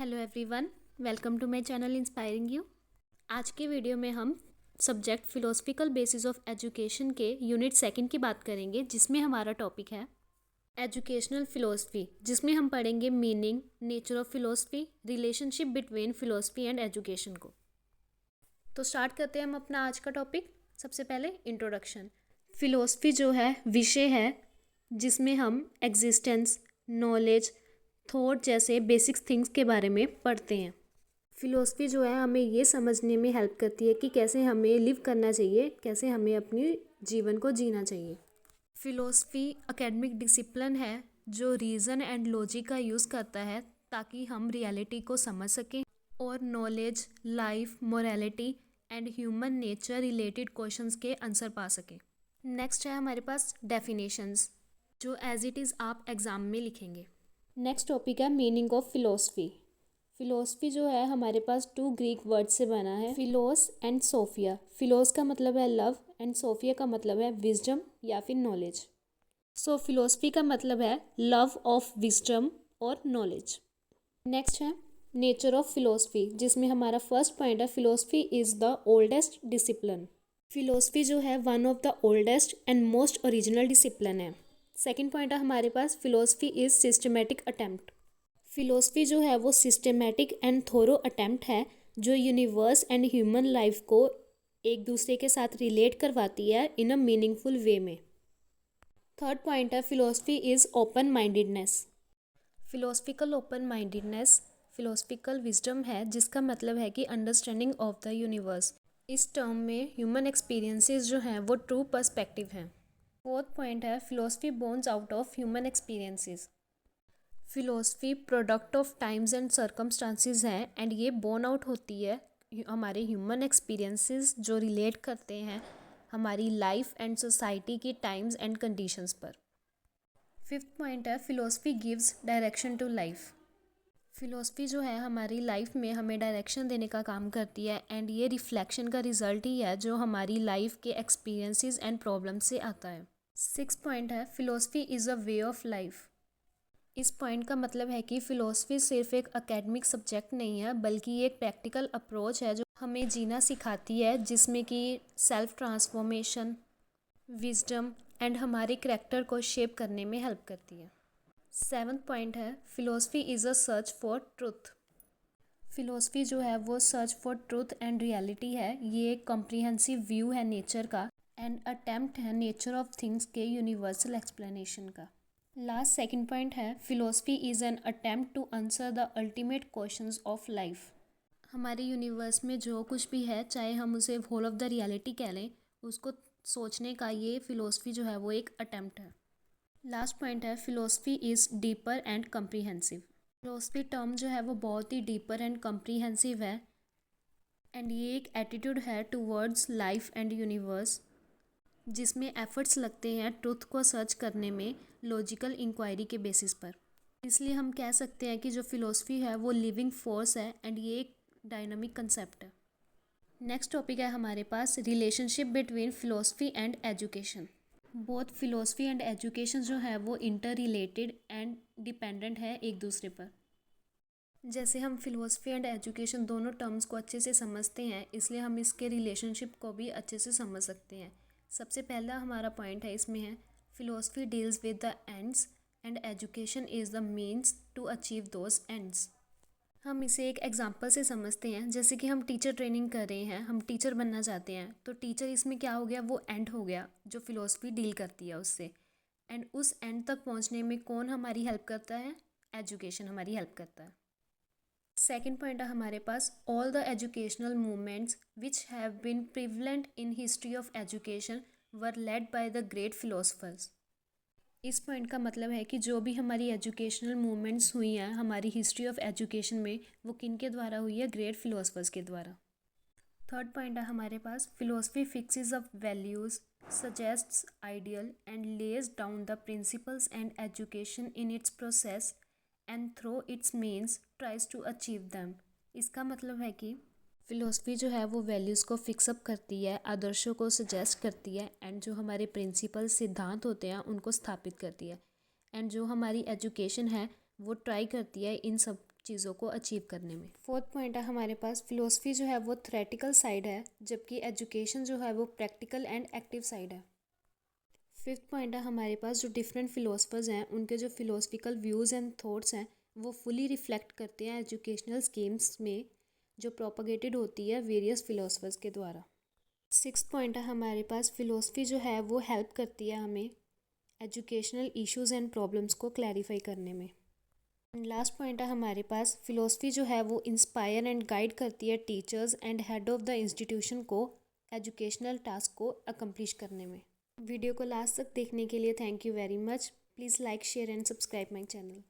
Hello everyone, welcome to my channel inspiring you. आज के video में हम subject philosophical basis of education के यूनिट सेकंड की बात करेंगे, जिसमें हमारा टॉपिक है एजुकेशनल फिलोसफी, जिसमें हम पढ़ेंगे meaning, nature of philosophy, relationship between philosophy and education को। तो स्टार्ट करते हैं हम अपना आज का टॉपिक। सबसे पहले इंट्रोडक्शन। फिलोसफी जो है विषय है जिसमें हम एग्जिस्टेंस, नॉलेज, थॉट जैसे बेसिक थिंग्स के बारे में पढ़ते हैं। फिलोसफी जो है हमें ये समझने में हेल्प करती है कि कैसे हमें लिव करना चाहिए, कैसे हमें अपने जीवन को जीना चाहिए। फिलोसफी एकेडमिक डिसिप्लिन है जो रीज़न एंड लॉजिक का यूज़ करता है ताकि हम रियलिटी को समझ सकें और knowledge, life, morality and human nature related questions के आंसर पा सकें। नेक्स्ट है हमारे पास डेफिनेशंस, जो एज इट इज़ आप एग्ज़ाम में लिखेंगे। नेक्स्ट टॉपिक है मीनिंग ऑफ फिलोसफी। फिलोसफी जो है हमारे पास 2 ग्रीक वर्ड से बना है, फिलोस एंड सोफिया। फिलोस का मतलब है लव एंड सोफिया का मतलब है विजडम या फिर नॉलेज। सो फिलोसफी का मतलब है लव ऑफ विजडम और नॉलेज। नेक्स्ट है नेचर ऑफ फिलोसफी, जिसमें हमारा फर्स्ट पॉइंट है philosophy is the oldest discipline. Philosophy जो है one of the oldest and most original discipline है। सेकेंड पॉइंट है हमारे पास philosophy is systematic attempt. Philosophy जो है वो सिस्टमेटिक एंड थोरो अटेम्प्ट है जो यूनिवर्स एंड ह्यूमन लाइफ को एक दूसरे के साथ रिलेट करवाती है इन अ मीनिंगफुल वे में। थर्ड पॉइंट है philosophy is open mindedness. Philosophical open mindedness philosophical wisdom है जिसका मतलब है कि अंडरस्टैंडिंग ऑफ द यूनिवर्स। इस टर्म में ह्यूमन एक्सपीरियंसेस जो हैं वो ट्रू पर्सपेक्टिव हैं। फोर्थ पॉइंट है philosophy borns out of human experiences. Philosophy product of times and circumstances है एंड ये बोर्न आउट होती है हमारे ह्यूमन एक्सपीरियंसेस जो रिलेट करते हैं हमारी लाइफ एंड सोसाइटी की टाइम्स एंड कंडीशंस पर। फिफ्थ पॉइंट है philosophy gives direction to life. Philosophy जो है हमारी लाइफ में हमें डायरेक्शन देने का काम करती है एंड ये रिफ्लेक्शन का रिजल्ट ही है जो हमारी लाइफ के एक्सपीरियंसेस एंड प्रॉब्लम से आता है। सिक्स पॉइंट है philosophy is a way of life. इस पॉइंट का मतलब है कि फ़िलोसफी सिर्फ एक एकेडमिक सब्जेक्ट नहीं है बल्कि ये एक प्रैक्टिकल अप्रोच है जो हमें जीना सिखाती है, जिसमें कि सेल्फ ट्रांसफॉर्मेशन, विजडम एंड हमारे करैक्टर को शेप करने में हेल्प करती है। सेवन्थ पॉइंट है philosophy is a search for truth. Philosophy जो है वो search for truth and reality है। ये एक कॉम्प्रिहेंसिव व्यू है नेचर का एंड अटेम्प्ट है नेचर ऑफ थिंग्स के यूनिवर्सल एक्सप्लेनेशन का। लास्ट सेकंड पॉइंट है philosophy is an attempt to answer the ultimate questions of life. हमारे यूनिवर्स में जो कुछ भी है, चाहे हम उसे होल ऑफ द रियलिटी कह लें, उसको सोचने का ये फिलोसफी जो है वो एक अटेम्प्ट है। लास्ट पॉइंट है philosophy is deeper and comprehensive. Philosophy term जो है वो बहुत ही डीपर एंड कम्प्रीहेंसिव है एंड ये एक एटीट्यूड है टूवर्ड्स लाइफ एंड यूनिवर्स, जिसमें एफर्ट्स लगते हैं ट्रुथ को सर्च करने में लॉजिकल इंक्वायरी के बेसिस पर। इसलिए हम कह सकते हैं कि जो फिलोसफी है वो लिविंग फोर्स है एंड ये एक डायनामिक कंसेप्ट है। नेक्स्ट टॉपिक है हमारे पास relationship between philosophy and education. Both philosophy and education जो है वो इंटर रिलेटेड एंड डिपेंडेंट है एक दूसरे पर। जैसे हम फिलोसफी एंड एजुकेशन दोनों टर्म्स को अच्छे से समझते हैं, इसलिए हम इसके रिलेशनशिप को भी अच्छे से समझ सकते हैं। सबसे पहला हमारा पॉइंट है इसमें है philosophy deals with the ends and education is the means to achieve those ends. हम इसे एक एग्जांपल से समझते हैं। जैसे कि हम टीचर ट्रेनिंग कर रहे हैं, हम टीचर बनना चाहते हैं, तो टीचर इसमें क्या हो गया, वो एंड हो गया जो फिलोसफी डील करती है उससे। एंड उस एंड तक पहुंचने में कौन हमारी हेल्प करता है, एजुकेशन हमारी हेल्प करता है। सेकेंड पॉइंट है हमारे पास all the educational movements which have been prevalent in history of education were led by the great philosophers. इस पॉइंट का मतलब है कि जो भी हमारी एजुकेशनल मूवमेंट्स हुई हैं हमारी हिस्ट्री ऑफ एजुकेशन में, वो किन के द्वारा हुई है, ग्रेट फिलोसफर्स के द्वारा। थर्ड पॉइंट है हमारे पास philosophy fixes up values, suggests ideal and lays down the principles and education in its process and through its means tries to achieve them. इसका मतलब है कि फ़िलोसफी जो है वो वैल्यूज़ को फिक्सअप करती है, आदर्शों को सजेस्ट करती है एंड जो हमारे प्रिंसिपल सिद्धांत होते हैं उनको स्थापित करती है। एंड जो हमारी एजुकेशन है वो ट्राई करती है इन सब चीज़ों को अचीव करने में। फोर्थ पॉइंट है हमारे पास फिलोसफी जो है वो थ्योरेटिकल साइड है, जबकि एजुकेशन जो है वो प्रैक्टिकल एंड एक्टिव साइड है। फिफ्थ पॉइंट है हमारे पास जो डिफरेंट फिलोसफर्स हैं उनके जो फिलोसफिकल व्यूज़ एंड थॉट्स हैं वो फुली रिफ्लेक्ट करते हैं एजुकेशनल स्कीम्स में जो प्रोपगेटेड होती है वेरियस फिलोसफर्स के द्वारा। सिक्स्थ पॉइंट है हमारे पास फिलोसफी जो है वो हेल्प करती है हमें एजुकेशनल इश्यूज एंड प्रॉब्लम्स को क्लैरिफाई करने में। एंड लास्ट पॉइंट है हमारे पास फिलोसफी जो है वो इंस्पायर एंड गाइड करती है teachers and head of the institution को एजुकेशनल टास्क को अकम्प्लिश करने में। वीडियो को लास्ट तक देखने के लिए thank you very much. Please like share and subscribe my channel.